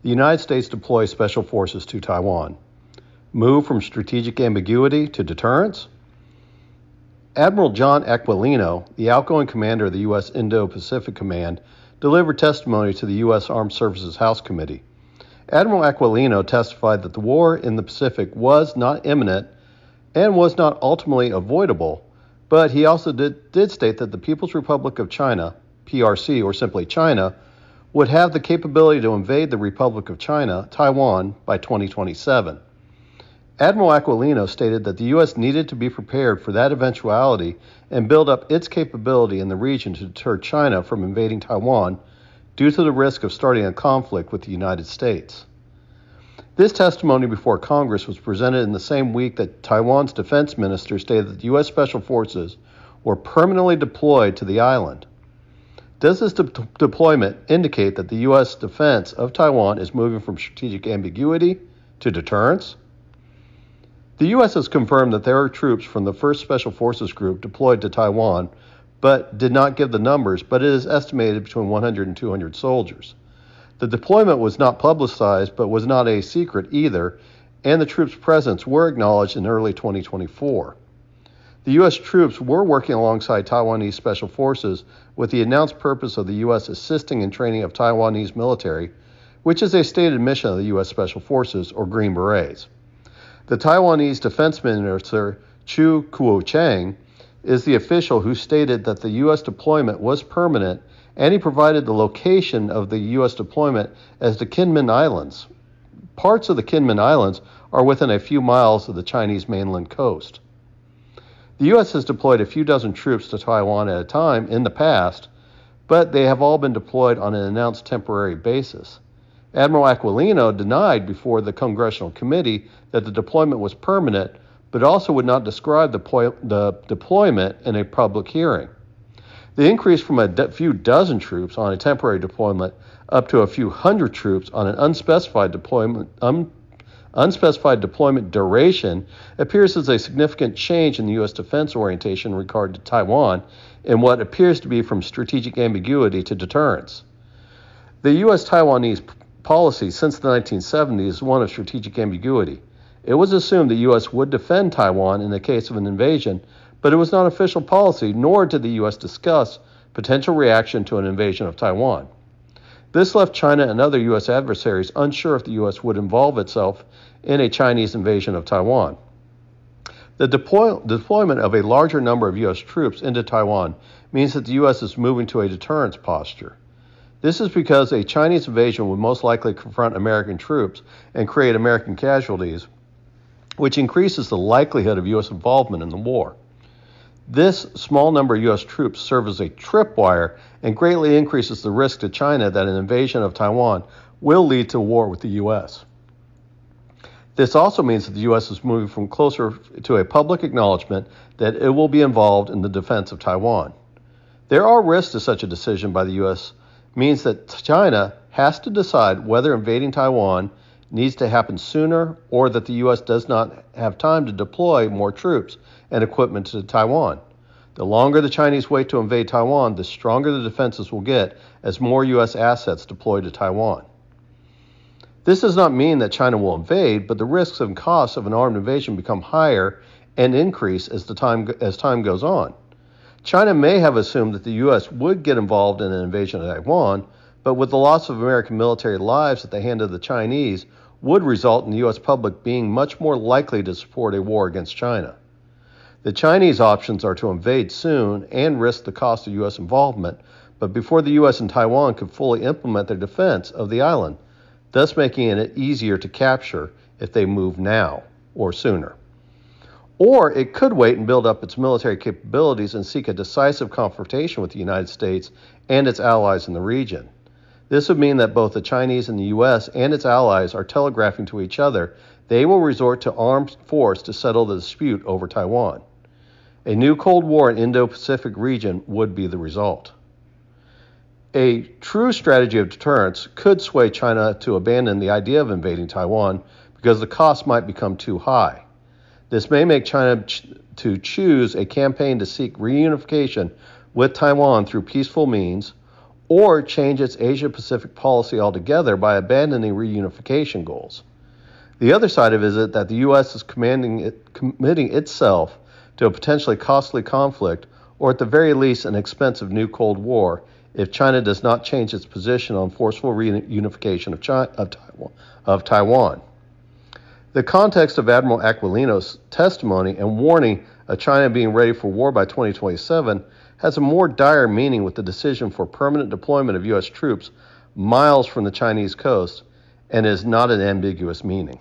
The United States deploys special forces to Taiwan. Move from strategic ambiguity to deterrence? Admiral John Aquilino, the outgoing commander of the U.S. Indo-Pacific Command, delivered testimony to the U.S. Armed Services House Committee. Admiral Aquilino testified that the war in the Pacific was not imminent and was not ultimately avoidable, but he also did state that the People's Republic of China, PRC, or simply China, would have the capability to invade the Republic of China, Taiwan, by 2027. Admiral Aquilino stated that the U.S. needed to be prepared for that eventuality and build up its capability in the region to deter China from invading Taiwan due to the risk of starting a conflict with the United States. This testimony before Congress was presented in the same week that Taiwan's defense minister stated that the U.S. Special Forces were permanently deployed to the island. Does this deployment indicate that the U.S. defense of Taiwan is moving from strategic ambiguity to deterrence? The U.S. has confirmed that there are troops from the 1st Special Forces Group deployed to Taiwan, but did not give the numbers, but it is estimated between 100 and 200 soldiers. The deployment was not publicized, but was not a secret either, and the troops' presence were acknowledged in early 2024. The U.S. troops were working alongside Taiwanese special forces with the announced purpose of the U.S. assisting in training of Taiwanese military, which is a stated mission of the U.S. Special Forces, or Green Berets. The Taiwanese Defense Minister, Chiu Kuo-cheng, is the official who stated that the U.S. deployment was permanent, and he provided the location of the U.S. deployment as the Kinmen Islands. Parts of the Kinmen Islands are within a few miles of the Chinese mainland coast. The U.S. has deployed a few dozen troops to Taiwan at a time in the past, but they have all been deployed on an announced temporary basis. Admiral Aquilino denied before the Congressional Committee that the deployment was permanent, but also would not describe the deployment in a public hearing. The increase from a few dozen troops on a temporary deployment up to a few hundred troops on an unspecified deployment duration appears as a significant change in the U.S. defense orientation in regard to Taiwan in what appears to be from strategic ambiguity to deterrence. The U.S. Taiwanese policy since the 1970s is one of strategic ambiguity. It was assumed the U.S. would defend Taiwan in the case of an invasion, but it was not official policy, nor did the U.S. discuss potential reaction to an invasion of Taiwan. This left China and other U.S. adversaries unsure if the U.S. would involve itself in a Chinese invasion of Taiwan. The deployment of a larger number of U.S. troops into Taiwan means that the U.S. is moving to a deterrence posture. This is because a Chinese invasion would most likely confront American troops and create American casualties, which increases the likelihood of U.S. involvement in the war. This small number of U.S. troops serve as a tripwire and greatly increases the risk to China that an invasion of Taiwan will lead to war with the U.S. This also means that the U.S. is moving from closer to a public acknowledgement that it will be involved in the defense of Taiwan. There are risks to such a decision by the U.S. means that China has to decide whether invading Taiwan needs to happen sooner or that the U.S. does not have time to deploy more troops and equipment to Taiwan. The longer the Chinese wait to invade Taiwan, the stronger the defenses will get as more U.S. assets deploy to Taiwan. This does not mean that China will invade, but the risks and costs of an armed invasion become higher and increase as time goes on. China may have assumed that the U.S. would get involved in an invasion of Taiwan, but with the loss of American military lives at the hand of the Chinese would result in the U.S. public being much more likely to support a war against China. The Chinese options are to invade soon and risk the cost of U.S. involvement, but before the U.S. and Taiwan could fully implement their defense of the island, thus making it easier to capture if they move now or sooner. Or it could wait and build up its military capabilities and seek a decisive confrontation with the United States and its allies in the region. This would mean that both the Chinese and the U.S. and its allies are telegraphing to each other they will resort to armed force to settle the dispute over Taiwan. A new Cold War in Indo-Pacific region would be the result. A true strategy of deterrence could sway China to abandon the idea of invading Taiwan because the cost might become too high. This may make China to choose a campaign to seek reunification with Taiwan through peaceful means, or change its Asia-Pacific policy altogether by abandoning reunification goals. The other side of it is that the U.S. is committing itself to a potentially costly conflict, or at the very least an expensive new Cold War, if China does not change its position on forceful reunification of Taiwan. The context of Admiral Aquilino's testimony and warning of China being ready for war by 2027 has a more dire meaning with the decision for permanent deployment of U.S. troops miles from the Chinese coast, and is not an ambiguous meaning.